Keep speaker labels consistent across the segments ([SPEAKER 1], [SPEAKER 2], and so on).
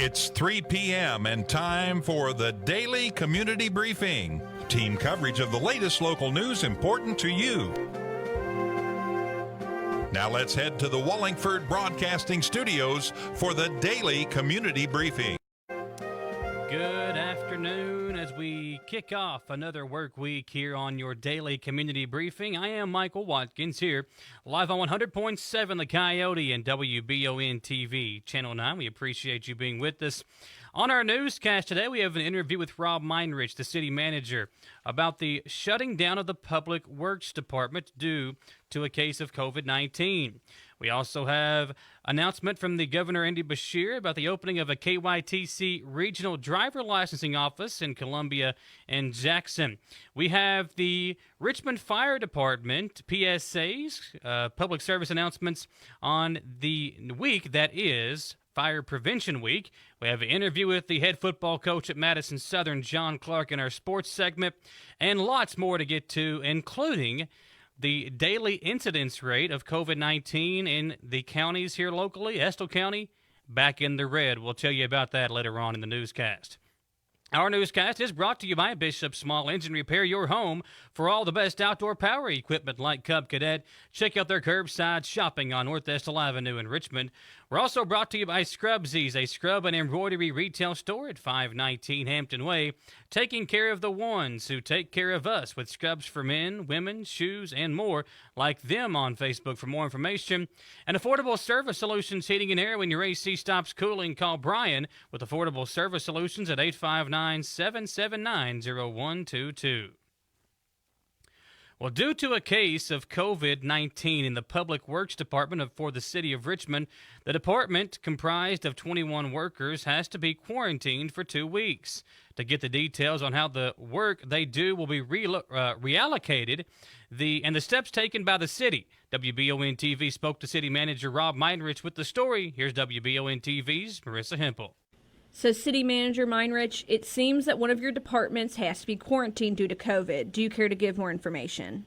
[SPEAKER 1] It's 3 p.m. and time for the Daily Community Briefing. Team coverage of the latest local news important to you. Now let's head to the Wallingford Broadcasting Studios for the Daily Community Briefing.
[SPEAKER 2] Good afternoon as we kick off another work week here on your Daily Community Briefing. I am Michael Watkins here, live on 100.7 The Coyote and WBON TV, Channel 9. We appreciate you being with us. On our newscast today, we have an interview with Rob Meinrich, the city manager, about the shutting down of the Public Works Department due to a case of COVID-19. We also have announcement from the Governor Andy Beshear about the opening of a KYTC regional driver licensing office in Columbia and Jackson. We have the Richmond Fire Department, PSAS, public service announcements on the week that is Fire Prevention Week. We have an interview with the head football coach at Madison Southern, John Clark, in our sports segment, and lots more to get to, including the daily incidence rate of COVID-19 in the counties here locally. Estill County back in the red. We'll tell you about that later on in the newscast. Our newscast is brought to you by Bishop Small Engine Repair, your home for all the best outdoor power equipment like Cub Cadet. Check out their curbside shopping on North Estill Avenue in Richmond. We're also brought to you by Scrubsies, a scrub and embroidery retail store at 519 Hampton Way, taking care of the ones who take care of us with scrubs for men, women, shoes, and more. Like them on Facebook for more information. And Affordable Service Solutions Heating and Air. When your AC stops cooling, call Brian with Affordable Service Solutions at 859-779-0122. Well, due to a case of COVID-19 in the Public Works Department for the City of Richmond, the department, comprised of 21 workers, has to be quarantined for 2 weeks. To get the details on how the work they do will be reallocated and the steps taken by the city, WBON TV spoke to City Manager Rob Meinrich with the story. Here's WBON TV's Marissa Hempel.
[SPEAKER 3] So, City Manager Meinrich, it seems that one of your departments has to be quarantined due to COVID. Do you care to give more information?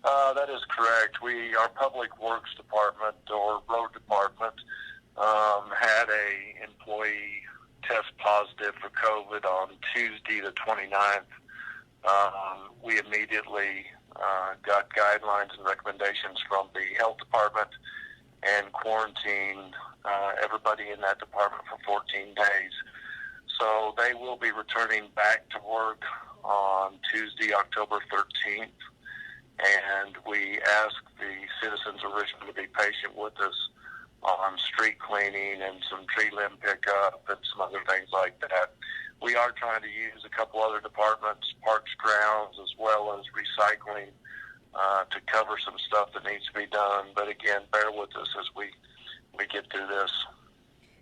[SPEAKER 4] That is correct. Our Public Works Department, or Road Department, had a employee test positive for COVID on Tuesday the 29th. We immediately got guidelines and recommendations from the health department and quarantined everybody in that department for 14 days. So they will be returning back to work on Tuesday, October 13th. And we ask the citizens of Richmond to be patient with us on street cleaning and some tree limb pickup and some other things like that. We are trying to use a couple other departments, parks, grounds, as well as recycling, to cover some stuff that needs to be done. But again, bear with us as we get through this.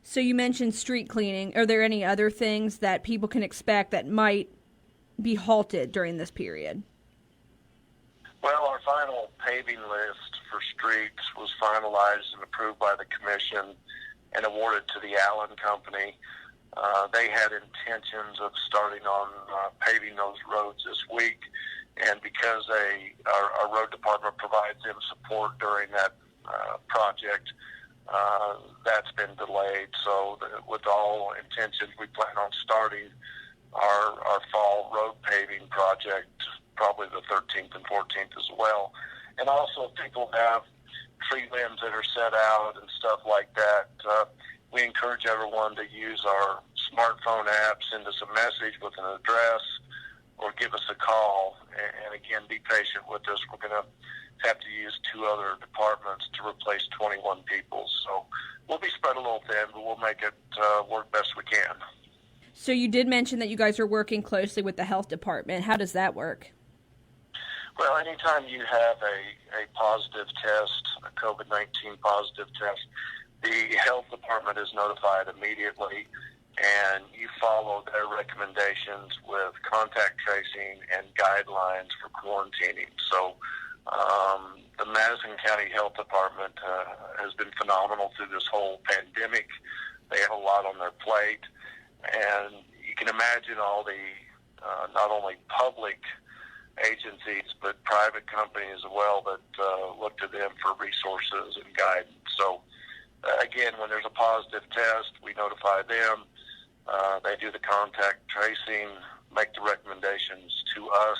[SPEAKER 3] So you mentioned street cleaning. Are there any other things that people can expect that might be halted during this period?
[SPEAKER 4] Well, our final paving list for streets was finalized and approved by the commission and awarded to the Allen Company. They had intentions of starting on paving those roads this week, and because our road department provides them support during that project, that's been delayed. So with all intentions, we plan on starting our fall road paving project probably the 13th and 14th as well. And also, if people have tree limbs that are set out and stuff like that, we encourage everyone to use our smartphone app, send us a message with an address, or give us a call. And again, be patient with us. We're going to have to use 2 other departments to replace 21 people. So we'll be spread a little thin, but we'll make it work best we can.
[SPEAKER 3] So you did mention that you guys are working closely with the health department. How does that work?
[SPEAKER 4] Well, anytime you have a positive test, a COVID-19 positive test, the health department is notified immediately, and you follow their recommendations with contact tracing and guidelines for quarantining. So the Madison County Health Department has been phenomenal through this whole pandemic. They have a lot on their plate, and you can imagine all the not only public agencies but private companies as well that look to them for resources and guidance. So again, when there's a positive test, we notify them. They do the contact tracing, make the recommendations to us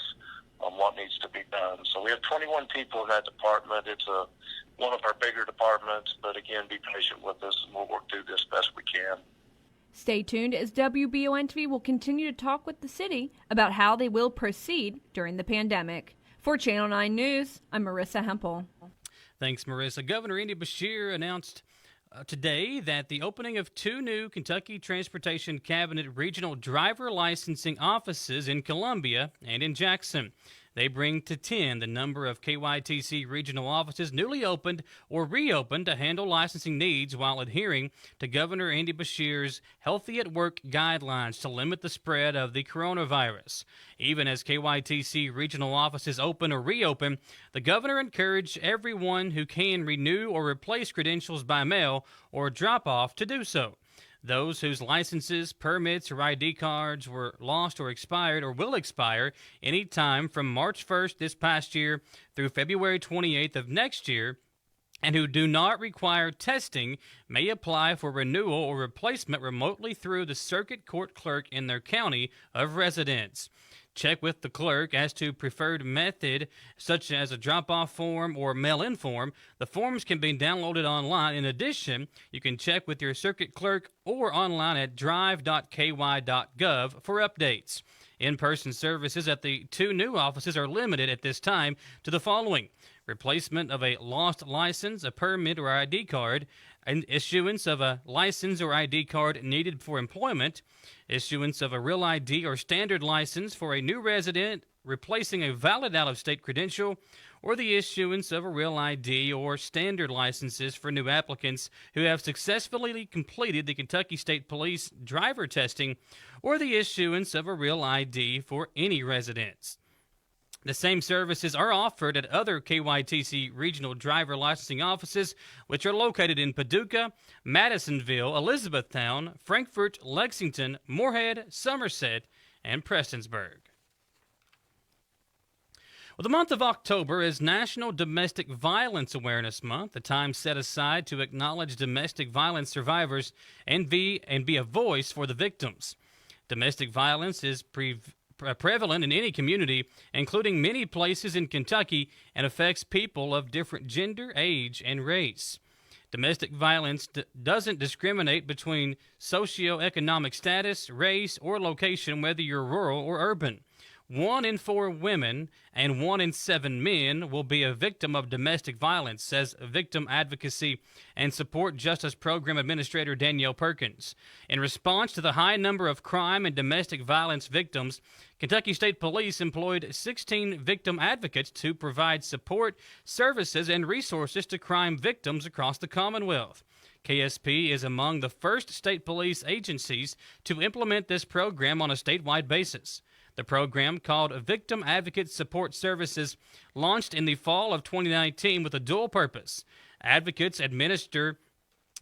[SPEAKER 4] on what needs to be done. So we have 21 people in that department. It's one of our bigger departments, but again, be patient with us, and we'll work through this best we can.
[SPEAKER 3] Stay tuned as WBON-TV will continue to talk with the city about how they will proceed during the pandemic. For Channel 9 News, I'm Marissa Hempel.
[SPEAKER 2] Thanks, Marissa. Governor Andy Beshear announced today that the opening of 2 new Kentucky Transportation Cabinet regional driver licensing offices in Columbia and in Jackson. They bring to 10 the number of KYTC regional offices newly opened or reopened to handle licensing needs while adhering to Governor Andy Beshear's Healthy at Work guidelines to limit the spread of the coronavirus. Even as KYTC regional offices open or reopen, the governor encouraged everyone who can renew or replace credentials by mail or drop off to do so. Those whose licenses, permits, or ID cards were lost or expired or will expire any time from March 1st this past year through February 28th of next year, and who do not require testing may apply for renewal or replacement remotely through the circuit court clerk in their county of residence. Check with the clerk as to preferred method, such as a drop-off form or mail-in form. The forms can be downloaded online. In addition, you can check with your circuit clerk or online at drive.ky.gov for updates. In-person services at the 2 new offices are limited at this time to the following: replacement of a lost license, a permit or ID card, and issuance of a license or ID card needed for employment, issuance of a real ID or standard license for a new resident replacing a valid out-of-state credential, or the issuance of a real ID or standard licenses for new applicants who have successfully completed the Kentucky State Police driver testing, or the issuance of a real ID for any residents. The same services are offered at other KYTC regional driver licensing offices, which are located in Paducah, Madisonville, Elizabethtown, Frankfort, Lexington, Moorhead, Somerset, and Prestonsburg. Well, the month of October is National Domestic Violence Awareness Month, a time set aside to acknowledge domestic violence survivors and be a voice for the victims. Domestic violence is prevalent in any community, including many places in Kentucky, and affects people of different gender, age, and race. Domestic violence doesn't discriminate between socioeconomic status, race, or location, whether you're rural or urban. 1 in 4 women and 1 in 7 men will be a victim of domestic violence, says Victim Advocacy and Support Justice Program Administrator Danielle Perkins. In response to the high number of crime and domestic violence victims, Kentucky State Police employed 16 victim advocates to provide support, services, and resources to crime victims across the Commonwealth. KSP is among the first state police agencies to implement this program on a statewide basis. The program, called Victim Advocate Support Services, launched in the fall of 2019 with a dual purpose. Advocates administer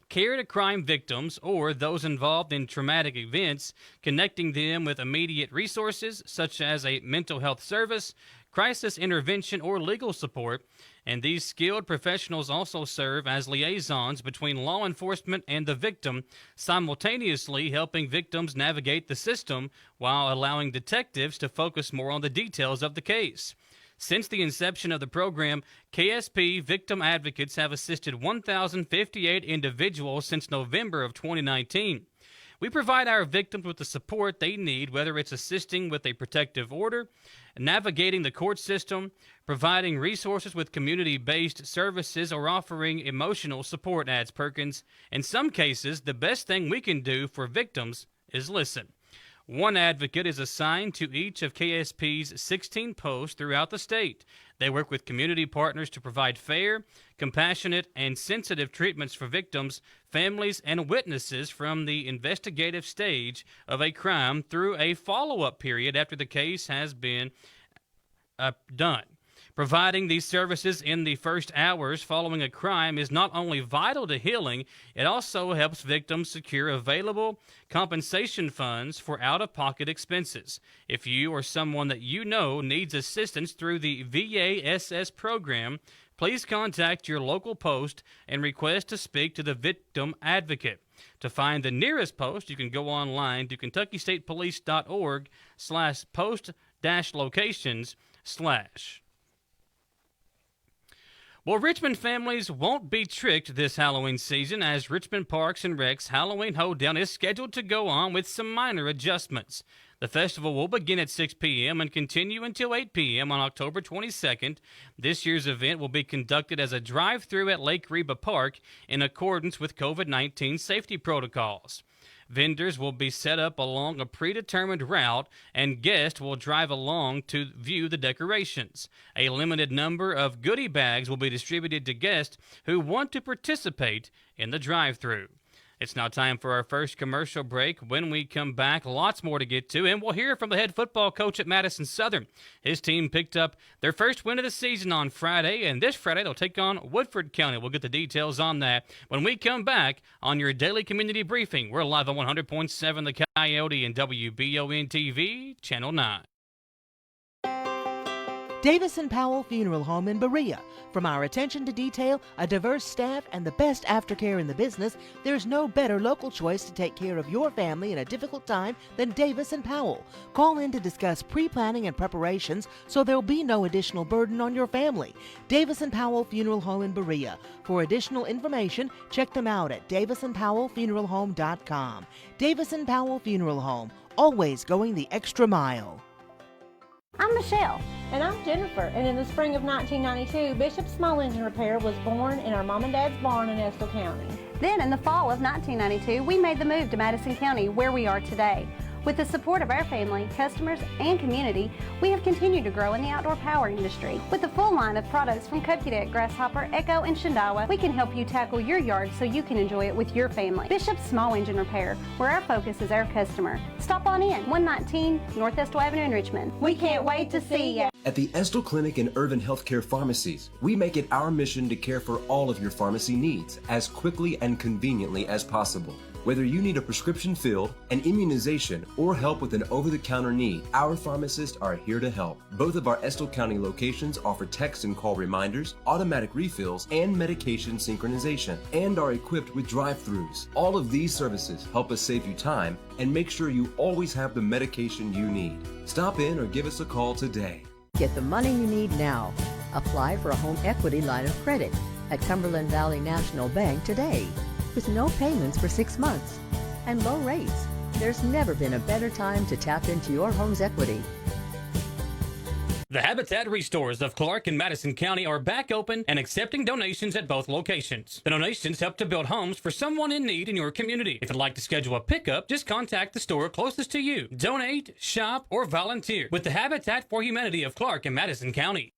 [SPEAKER 2] care to crime victims or those involved in traumatic events, connecting them with immediate resources such as a mental health service, crisis intervention, or legal support, and these skilled professionals also serve as liaisons between law enforcement and the victim, simultaneously helping victims navigate the system while allowing detectives to focus more on the details of the case. Since the inception of the program, KSP victim advocates have assisted 1,058 individuals since November of 2019. We provide our victims with the support they need, whether it's assisting with a protective order, navigating the court system, providing resources with community-based services, or offering emotional support, adds Perkins. In some cases, the best thing we can do for victims is listen. 1 advocate is assigned to each of KSP's 16 posts throughout the state. They work with community partners to provide fair, compassionate, and sensitive treatments for victims, families, and witnesses from the investigative stage of a crime through a follow-up period after the case has been done. Providing these services in the first hours following a crime is not only vital to healing, it also helps victims secure available compensation funds for out-of-pocket expenses. If you or someone that you know needs assistance through the VASS program, please contact your local post and request to speak to the victim advocate. To find the nearest post, you can go online to kentuckystatepolice.org/post-locations/. Well, Richmond families won't be tricked this Halloween season, as Richmond Parks and Rec's Halloween Hoedown is scheduled to go on with some minor adjustments. The festival will begin at 6 p.m. and continue until 8 p.m. on October 22nd. This year's event will be conducted as a drive-through at Lake Reba Park in accordance with COVID-19 safety protocols. Vendors will be set up along a predetermined route, and guests will drive along to view the decorations. A limited number of goodie bags will be distributed to guests who want to participate in the drive-thru. It's now time for our first commercial break. When we come back, lots more to get to, and we'll hear from the head football coach at Madison Southern. His team picked up their first win of the season on Friday, and this Friday they'll take on Woodford County. We'll get the details on that when we come back on your daily community briefing. We're live on 100.7 The Coyote and WBON-TV, Channel 9.
[SPEAKER 5] Davis & Powell Funeral Home in Berea. From our attention to detail, a diverse staff, and the best aftercare in the business, there's no better local choice to take care of your family in a difficult time than Davis & Powell. Call in to discuss pre-planning and preparations so there'll be no additional burden on your family. Davis & Powell Funeral Home in Berea. For additional information, check them out at davisandpowellfuneralhome.com. Davis & Powell Funeral Home, always going the extra mile.
[SPEAKER 6] I'm Michelle.
[SPEAKER 7] And I'm Jennifer, and in the spring of 1992, Bishop Small Engine Repair was born in our mom and dad's barn in Estill County.
[SPEAKER 6] Then in the fall of 1992, we made the move to Madison County, where we are today. With the support of our family, customers, and community, we have continued to grow in the outdoor power industry. With a full line of products from Cub Cadet, Grasshopper, Echo, and Shindawa, we can help you tackle your yard so you can enjoy it with your family. Bishop Small Engine Repair, where our focus is our customer. Stop on in, 119 North Estill Avenue in Richmond. We can't wait to see you.
[SPEAKER 8] At the Estill Clinic and Irvin Healthcare Pharmacies, we make it our mission to care for all of your pharmacy needs as quickly and conveniently as possible. Whether you need a prescription filled, an immunization, or help with an over-the-counter need, our pharmacists are here to help. Both of our Estill County locations offer text and call reminders, automatic refills, and medication synchronization, and are equipped with drive-thrus. All of these services help us save you time and make sure you always have the medication you need. Stop in or give us a call today.
[SPEAKER 9] Get the money you need now. Apply for a home equity line of credit at Cumberland Valley National Bank today. With no payments for 6 months and low rates, there's never been a better time to tap into your home's equity.
[SPEAKER 2] The Habitat Restores of Clark and Madison County are back open and accepting donations at both locations. The donations help to build homes for someone in need in your community. If you'd like to schedule a pickup, just contact the store closest to you. Donate, shop, or volunteer with the Habitat for Humanity of Clark and Madison County.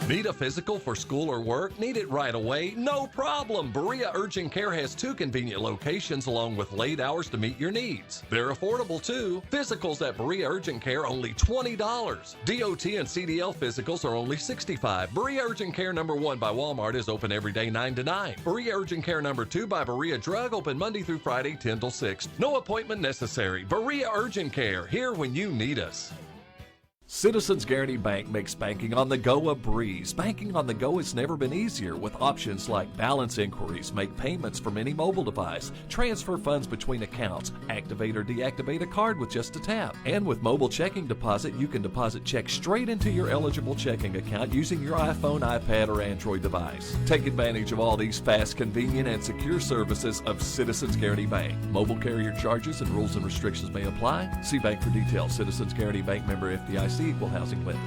[SPEAKER 10] Need a physical for school or work? Need it right away? No problem. Berea Urgent Care has 2 convenient locations along with late hours to meet your needs. They're affordable too. Physicals at Berea Urgent Care only $20. DOT and CDL physicals are only $65. Berea Urgent Care number 1 by Walmart is open every day 9 to 9. Berea Urgent Care number 2 by Berea Drug open Monday through Friday 10 till 6. No appointment necessary. Berea Urgent Care, here when you need us.
[SPEAKER 11] Citizens Guaranty Bank makes banking on the go a breeze. Banking on the go has never been easier with options like balance inquiries, make payments from any mobile device, transfer funds between accounts, activate or deactivate a card with just a tap. And with mobile checking deposit, you can deposit checks straight into your eligible checking account using your iPhone, iPad, or Android device. Take advantage of all these fast, convenient, and secure services of Citizens Guaranty Bank. Mobile carrier charges and rules and restrictions may apply. See bank for details. Citizens Guaranty Bank, member FDIC. Equal housing lender.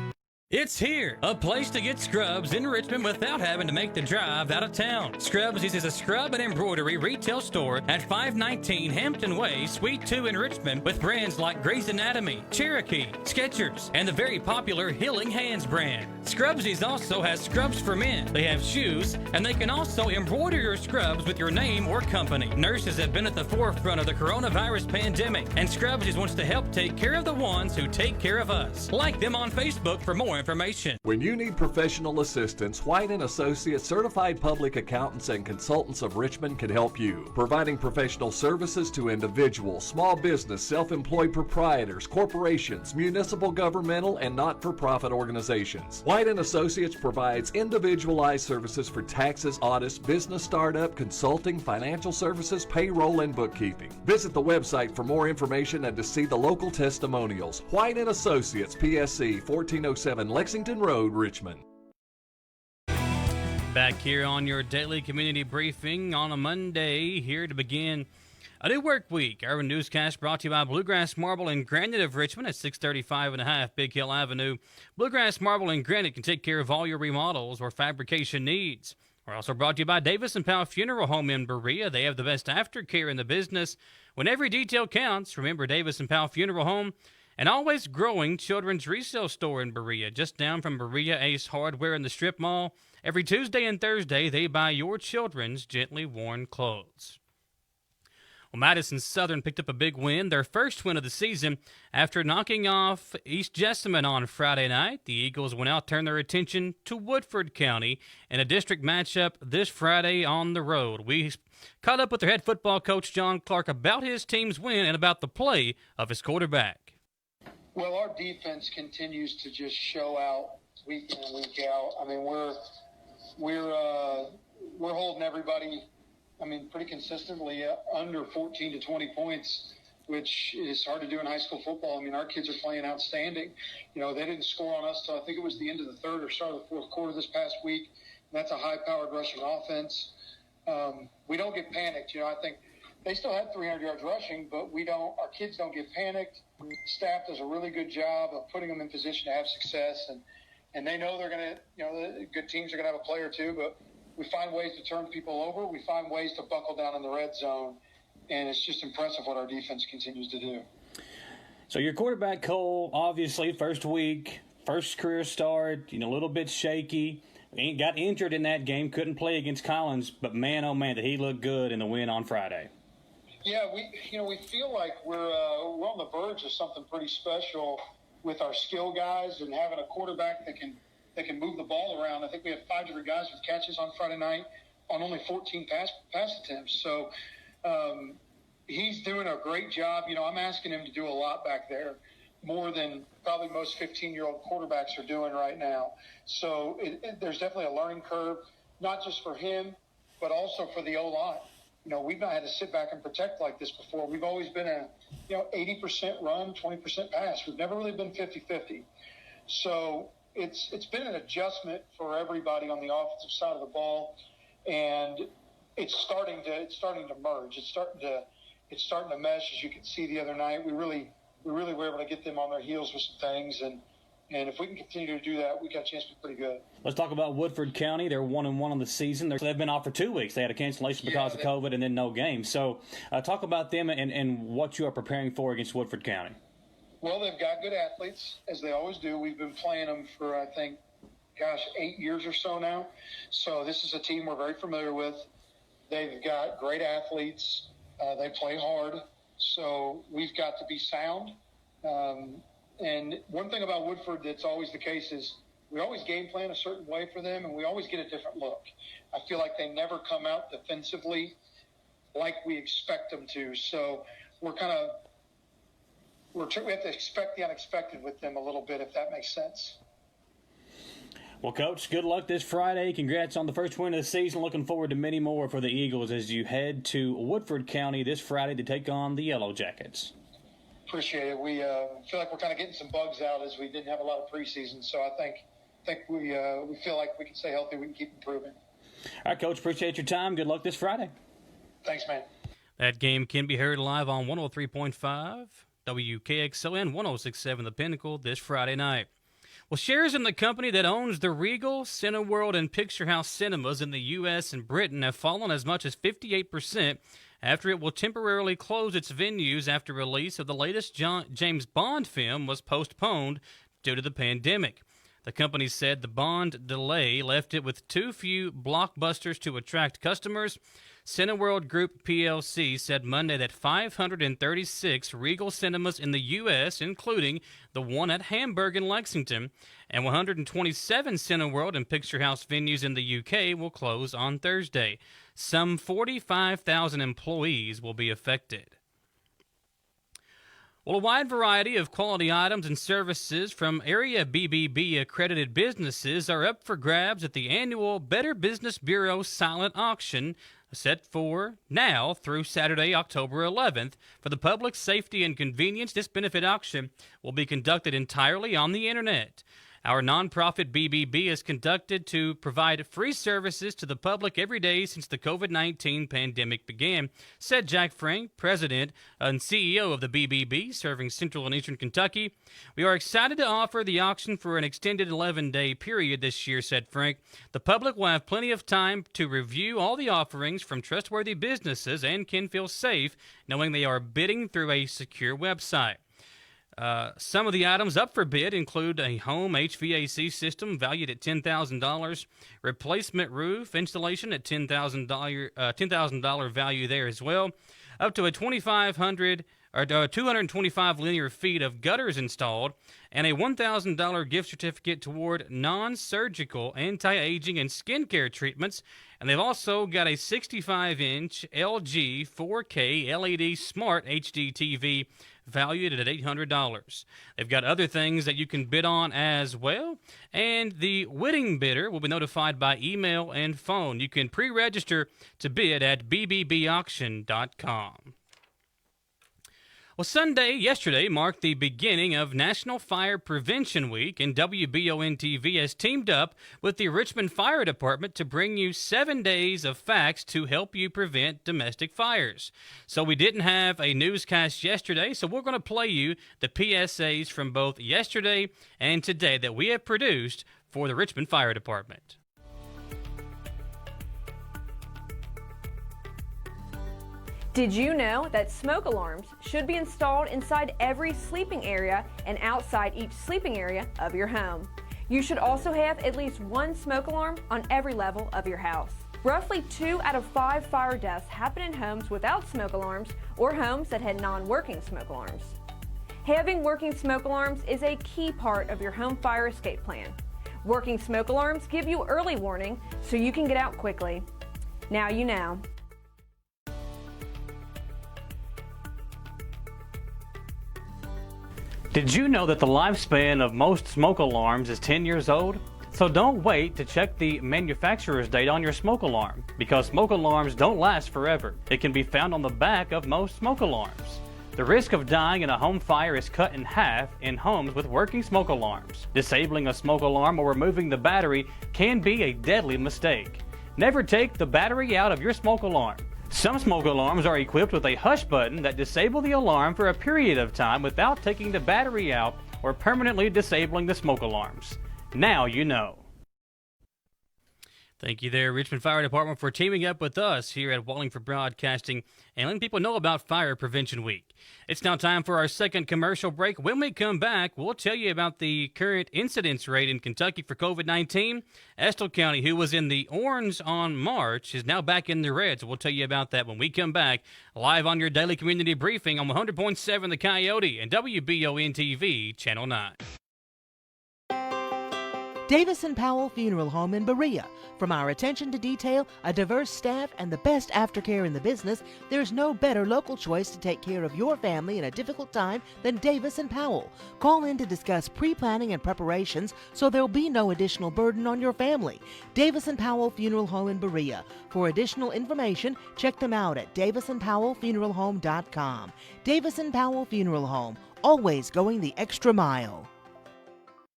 [SPEAKER 2] It's here, a place to get scrubs in Richmond without having to make the drive out of town. Scrubs is a scrub and embroidery retail store at 519 Hampton Way, Suite 2 in Richmond, with brands like Grey's Anatomy, Cherokee, Skechers, and the very popular Healing Hands brand. Scrubsies also has scrubs for men. They have shoes, and they can also embroider your scrubs with your name or company. Nurses have been at the forefront of the coronavirus pandemic, and Scrubsies wants to help take care of the ones who take care of us. Like them on Facebook for more information.
[SPEAKER 11] When you need professional assistance, White & Associates Certified Public Accountants and Consultants of Richmond can help you, providing professional services to individuals, small business, self-employed proprietors, corporations, municipal, governmental, and not-for-profit organizations. White & Associates provides individualized services for taxes, audits, business startup, consulting, financial services, payroll, and bookkeeping. Visit the website for more information and to see the local testimonials. White & Associates, PSC, 1407 Lexington Road, Richmond.
[SPEAKER 2] Back here on your daily community briefing on a Monday, here to begin a new work week. Our newscast brought to you by Bluegrass Marble and Granite of Richmond at 635 and a half Big Hill Avenue. Bluegrass Marble and Granite can take care of all your remodels or fabrication needs. We're also brought to you by Davis & Powell Funeral Home in Berea. They have the best aftercare in the business. When every detail counts, remember Davis & Powell Funeral Home. An always growing children's resale store in Berea, just down from Berea Ace Hardware in the Strip Mall. Every Tuesday and Thursday, they buy your children's gently worn clothes. Well, Madison Southern picked up a big win, their first win of the season, after knocking off East Jessamine on Friday night. The Eagles will now turn their attention to Woodford County in a district matchup this Friday on the road. We caught up with their head football coach, John Clark, about his team's win and about the play of his quarterback.
[SPEAKER 12] Well, our defense continues to just show out week in and week out. I mean, we're holding everybody, pretty consistently under 14 to 20 points, which is hard to do in high school football. Our kids are playing outstanding. They didn't score on us till I think it was the end of the third or start of the fourth quarter this past week. And that's a high-powered rushing offense. We don't get panicked. I think they still had 300 yards rushing, but our kids don't get panicked. Staff does a really good job of putting them in position to have success. And they know they're going to, the good teams are going to have a play or two, but we find ways to turn people over. We find ways to buckle down in the red zone. And it's just impressive what our defense continues to do.
[SPEAKER 2] So your quarterback, Cole, obviously first week, first career start, a little bit shaky. He got injured in that game, couldn't play against Collins, but man, oh man, did he look good in the win on Friday.
[SPEAKER 12] Yeah, we feel like we're on the verge of something pretty special with our skill guys and having a quarterback that can move the ball around. I think we had 5 different guys with catches on Friday night on only 14 pass attempts. So he's doing a great job. I'm asking him to do a lot back there, more than probably most 15-year-old quarterbacks are doing right now. So there's definitely a learning curve, not just for him, but also for the O-line. We've not had to sit back and protect like this before. We've always been a 80% run, 20% pass. We've never really been 50-50. So it's been an adjustment for everybody on the offensive side of the ball, and it's starting to merge. It's starting to mesh, as you could see the other night. We really were able to get them on their heels with some things, and if we can continue to do that, we got a chance to be pretty good.
[SPEAKER 2] Let's talk about Woodford County. They're 1-1 on the season. They've been off for 2 weeks. They had a cancellation because of COVID and then no game. So talk about them and what you are preparing for against Woodford County.
[SPEAKER 12] Well, they've got good athletes, as they always do. We've been playing them for, I think, 8 years or so now. So this is a team we're very familiar with. They've got great athletes. They play hard. So we've got to be sound. And one thing about Woodford that's always the case is we always game plan a certain way for them, and we always get a different look. I feel like they never come out defensively like we expect them to. So we have to expect the unexpected with them a little bit, if that makes sense.
[SPEAKER 2] Well, Coach, good luck this Friday. Congrats on the first win of the season. Looking forward to many more for the Eagles as you head to Woodford County this Friday to take on the Yellow Jackets.
[SPEAKER 12] Appreciate it. We feel like we're kind of getting some bugs out as we didn't have a lot of preseason. So I think we feel like we can stay healthy. We can keep improving.
[SPEAKER 2] All right, Coach. Appreciate your time. Good luck this Friday.
[SPEAKER 12] Thanks, man.
[SPEAKER 2] That game can be heard live on 103.5 WKXLN 106.7 The Pinnacle this Friday night. Well, shares in the company that owns the Regal, Cineworld, and Picture House cinemas in the U.S. and Britain have fallen as much as 58% after it will temporarily close its venues after release of the latest James Bond film was postponed due to the pandemic. The company said the Bond delay left it with too few blockbusters to attract customers. Cineworld Group PLC said Monday that 536 Regal cinemas in the U.S., including the one at Hamburg in Lexington, and 127 Cineworld and Picture House venues in the U.K. will close on Thursday. Some 45,000 employees will be affected. Well, a wide variety of quality items and services from area BBB-accredited businesses are up for grabs at the annual Better Business Bureau silent auction set for now through Saturday, October 11th. For the public safety and convenience, this benefit auction will be conducted entirely on the Internet. Our nonprofit BBB is conducted to provide free services to the public every day since the COVID-19 pandemic began, said Jack Frank, president and CEO of the BBB, serving Central and Eastern Kentucky. We are excited to offer the auction for an extended 11-day period this year, said Frank. The public will have plenty of time to review all the offerings from trustworthy businesses and can feel safe knowing they are bidding through a secure website. Some of the items up for bid include a home HVAC system valued at $10,000, replacement roof installation at $10,000 value there as well, up to a 225 linear feet of gutters installed, and a $1,000 gift certificate toward non-surgical anti-aging and skincare treatments. And they've also got a 65-inch LG 4K LED Smart HD TV valued at $800. They've got other things that you can bid on as well, and the winning bidder will be notified by email and phone. You can pre-register to bid at bbbauction.com. Well, yesterday marked the beginning of National Fire Prevention Week, and WBON-TV has teamed up with the Richmond Fire Department to bring you 7 days of facts to help you prevent domestic fires. So we didn't have a newscast yesterday, so we're going to play you the PSAs from both yesterday and today that we have produced for the Richmond Fire Department.
[SPEAKER 3] Did you know that smoke alarms should be installed inside every sleeping area and outside each sleeping area of your home? You should also have at least one smoke alarm on every level of your house. Roughly 2 out of 5 fire deaths happen in homes without smoke alarms or homes that had non-working smoke alarms. Having working smoke alarms is a key part of your home fire escape plan. Working smoke alarms give you early warning so you can get out quickly. Now you know.
[SPEAKER 2] Did you know that the lifespan of most smoke alarms is 10 years old? So don't wait to check the manufacturer's date on your smoke alarm, because smoke alarms don't last forever. It can be found on the back of most smoke alarms. The risk of dying in a home fire is cut in half in homes with working smoke alarms. Disabling a smoke alarm or removing the battery can be a deadly mistake. Never take the battery out of your smoke alarm. Some smoke alarms are equipped with a hush button that disables the alarm for a period of time without taking the battery out or permanently disabling the smoke alarms. Now you know. Thank you there, Richmond Fire Department, for teaming up with us here at Wallingford Broadcasting and letting people know about Fire Prevention Week. It's now time for our second commercial break. When we come back, we'll tell you about the current incidence rate in Kentucky for COVID-19. Estill County, who was in the orange on March, is now back in the red, so we'll tell you about that when we come back, live on your daily community briefing on 100.7 The Coyote and WBON-TV, Channel 9.
[SPEAKER 5] Davis & Powell Funeral Home in Berea. From our attention to detail, a diverse staff, and the best aftercare in the business, there's no better local choice to take care of your family in a difficult time than Davis & Powell. Call in to discuss pre-planning and preparations so there'll be no additional burden on your family. Davis & Powell Funeral Home in Berea. For additional information, check them out at davisandpowellfuneralhome.com. Davis & Powell Funeral Home, always going the extra mile.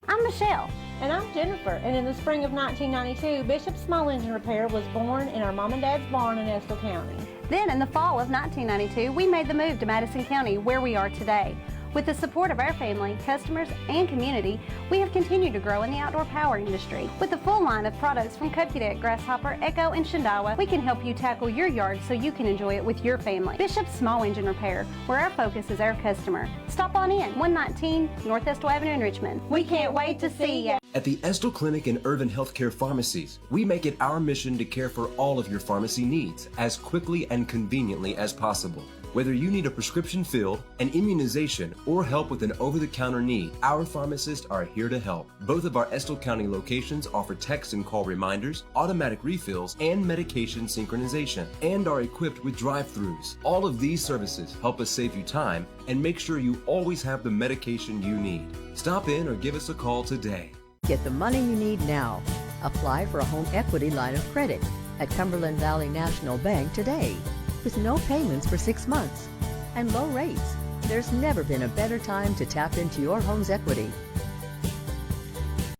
[SPEAKER 6] I'm Michelle.
[SPEAKER 7] And I'm Jennifer. And in the spring of 1992, Bishop Small Engine Repair was born in our mom and dad's barn in Estill County.
[SPEAKER 6] Then in the fall of 1992, we made the move to Madison County, where we are today. With the support of our family, customers, and community, we have continued to grow in the outdoor power industry. With a full line of products from Kokudet, Grasshopper, Echo, and Shindawa, we can help you tackle your yard so you can enjoy it with your family. Bishop's Small Engine Repair, where our focus is our customer. Stop on in, 119 North Estill Avenue in Richmond. We can't wait to see you.
[SPEAKER 8] At the Estill Clinic and Urban Healthcare Pharmacies, we make it our mission to care for all of your pharmacy needs as quickly and conveniently as possible. Whether you need a prescription filled, an immunization, or help with an over-the-counter need, our pharmacists are here to help. Both of our Estill County locations offer text and call reminders, automatic refills, and medication synchronization, and are equipped with drive-thrus. All of these services help us save you time and make sure you always have the medication you need. Stop in or give us a call today.
[SPEAKER 9] Get the money you need now. Apply for a home equity line of credit at Cumberland Valley National Bank today. With no payments for 6 months and low rates, there's never been a better time to tap into your home's equity.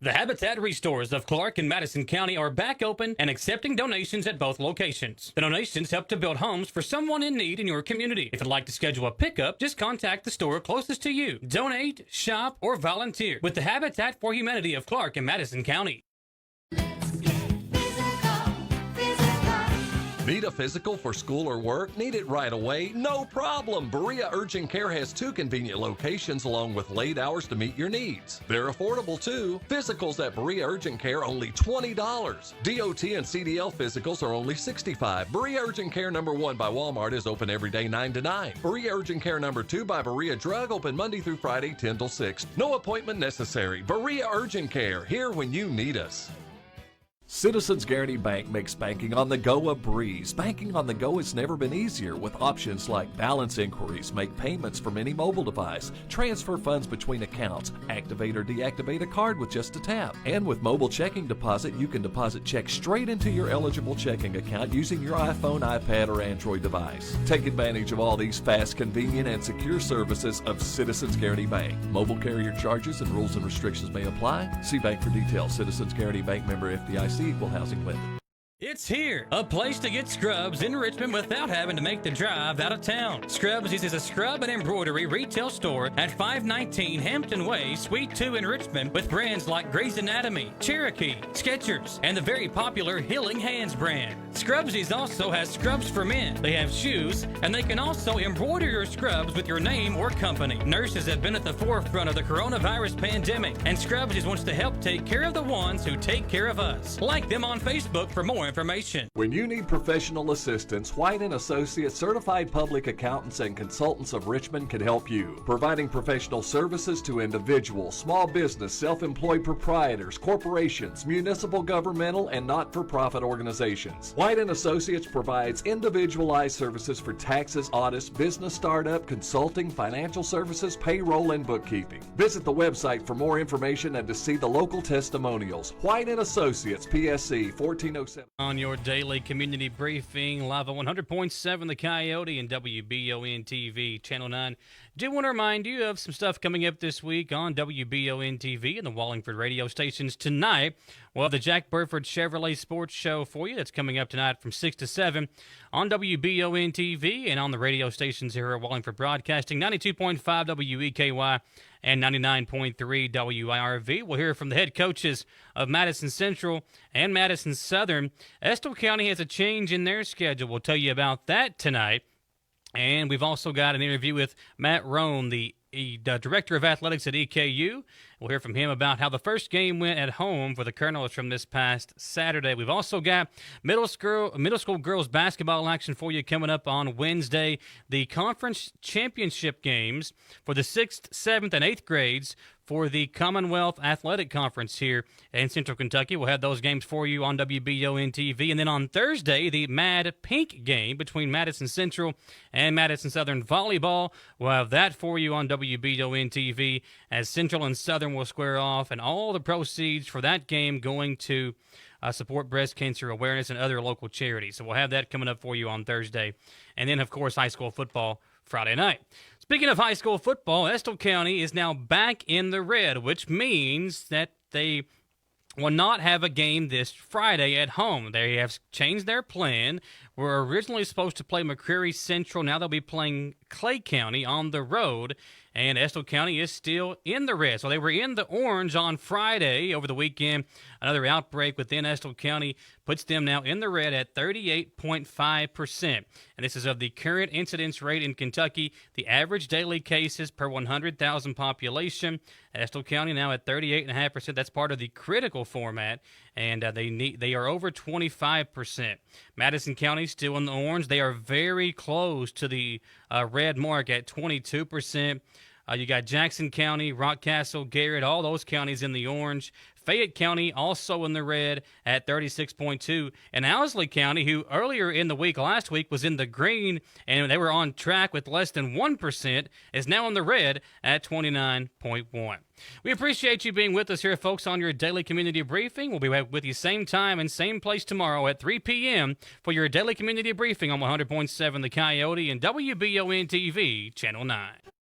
[SPEAKER 2] The Habitat Restores of Clark and Madison County are back open and accepting donations at both locations. The donations help to build homes for someone in need in your community. If you'd like to schedule a pickup, just contact the store closest to you. Donate, shop, or volunteer with the Habitat for Humanity of Clark and Madison County.
[SPEAKER 10] Need a physical for school or work? Need it right away? No problem. Berea Urgent Care has 2 convenient locations along with late hours to meet your needs. They're affordable too. Physicals at Berea Urgent Care only $20. DOT and CDL physicals are only $65. Berea Urgent Care number 1 by Walmart is open every day 9 to 9. Berea Urgent Care number 2 by Berea Drug open Monday through Friday 10 till 6. No appointment necessary. Berea Urgent Care, here when you need us.
[SPEAKER 11] Citizens Guaranty Bank makes banking on the go a breeze. Banking on the go has never been easier with options like balance inquiries, make payments from any mobile device, transfer funds between accounts, activate or deactivate a card with just a tap. And with mobile checking deposit, you can deposit checks straight into your eligible checking account using your iPhone, iPad, or Android device. Take advantage of all these fast, convenient, and secure services of Citizens Guaranty Bank. Mobile carrier charges and rules and restrictions may apply. See bank for details. Citizens Guaranty Bank, member FDIC. Equal housing lender.
[SPEAKER 2] It's here, a place to get scrubs in Richmond without having to make the drive out of town. Scrubs is a scrub and embroidery retail store at 519 Hampton Way, Suite 2 in Richmond, with brands like Grey's Anatomy, Cherokee, Skechers, and the very popular Healing Hands brand. Scrubsies also has scrubs for men. They have shoes, and they can also embroider your scrubs with your name or company. Nurses have been at the forefront of the coronavirus pandemic, and Scrubsies wants to help take care of the ones who take care of us. Like them on Facebook for more information.
[SPEAKER 11] When you need professional assistance, White & Associates Certified Public Accountants and Consultants of Richmond can help you, providing professional services to individuals, small business, self-employed proprietors, corporations, municipal, governmental, and not-for-profit organizations. White & Associates provides individualized services for taxes, audits, business startup, consulting, financial services, payroll, and bookkeeping. Visit the website for more information and to see the local testimonials. White & Associates, PSC 1407.
[SPEAKER 2] On your daily community briefing, live on 100.7 The Coyote and WBON TV, Channel 9. Do want to remind you of some stuff coming up this week on WBON TV and the Wallingford radio stations tonight. We'll have the Jack Burford Chevrolet Sports Show for you. That's coming up tonight from 6 to 7 on WBON TV and on the radio stations here at Wallingford Broadcasting, 92.5 WEKY and 99.3 WIRV. We'll hear from the head coaches of Madison Central and Madison Southern. Estill County has a change in their schedule. We'll tell you about that tonight. And we've also got an interview with Matt Roan, the Director of Athletics at EKU. We'll hear from him about how the first game went at home for the Colonels from this past Saturday. We've also got middle school girls basketball action for you coming up on Wednesday. The conference championship games for the 6th, 7th, and 8th grades for the Commonwealth Athletic Conference here in Central Kentucky. We'll have those games for you on WBON TV. And then on Thursday, the Mad Pink game between Madison Central and Madison Southern Volleyball. We'll have that for you on WBON TV as Central and Southern will square off, and all the proceeds for that game going to support breast cancer awareness and other local charities. So we'll have that coming up for you on Thursday. And then, of course, high school football Friday night. Speaking of high school football, Estill County is now back in the red, which means that they will not have a game this Friday at home. They have changed their plan. Were originally supposed to play McCreary Central. Now they'll be playing Clay County on the road. And Estill County is still in the red. So they were in the orange on Friday over the weekend. Another outbreak within Estill County puts them now in the red at 38.5%. And this is of the current incidence rate in Kentucky. The average daily cases per 100,000 population. Estill County now at 38.5%. That's part of the critical format. And they are over 25%. Madison County still in the orange. They are very close to the red mark at 22%. You got Jackson County, Rockcastle, Garrett, all those counties in the orange. Fayette County also in the red at 36.2%. And Owsley County, who earlier in the week, last week, was in the green, and they were on track with less than 1%, is now in the red at 29.1%. We appreciate you being with us here, folks, on your daily community briefing. We'll be back with you same time and same place tomorrow at 3 p.m. for your daily community briefing on 100.7 The Coyote and WBON TV, Channel 9.